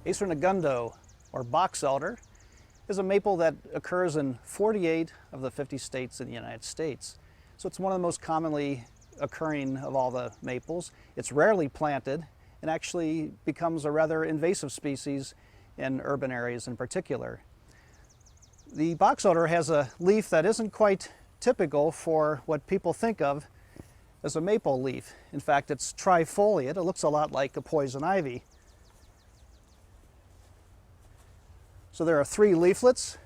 Acer negundo, or boxelder, is a maple that occurs in 48 of the 50 states in the United States. So it's one of the most commonly occurring of all the maples. It's rarely planted and actually becomes a rather invasive species in urban areas in particular. The boxelder has a leaf that isn't quite typical for what people think of as a maple leaf. In fact, it's trifoliate. It looks a lot like a poison ivy. So there are 3 leaflets.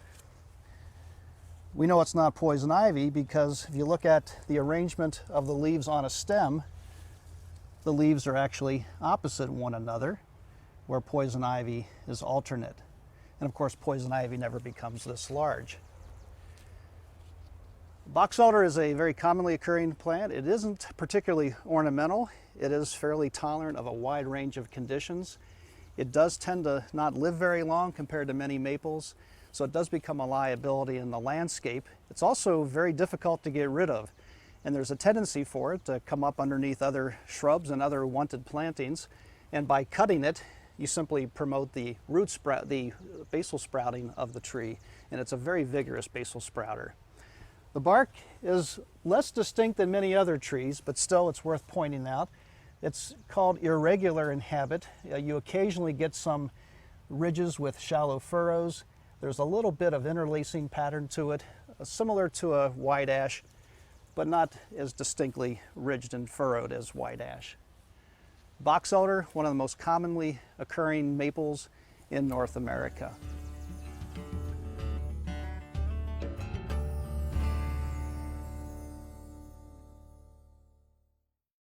We know it's not poison ivy because if you look at the arrangement of the leaves on a stem, the leaves are actually opposite one another, where poison ivy is alternate. And of course, poison ivy never becomes this large. Boxelder is a very commonly occurring plant. It isn't particularly ornamental. It is fairly tolerant of a wide range of conditions. It does tend to not live very long compared to many maples, so it does become a liability in the landscape. It's also very difficult to get rid of, and there's a tendency for it to come up underneath other shrubs and other wanted plantings, and by cutting it, you simply promote the the basal sprouting of the tree, and it's a very vigorous basal sprouter. The bark is less distinct than many other trees, but still it's worth pointing out. It's called irregular in habit. You occasionally get some ridges with shallow furrows. There's a little bit of interlacing pattern to it, similar to a white ash, but not as distinctly ridged and furrowed as white ash. Boxelder, one of the most commonly occurring maples in North America.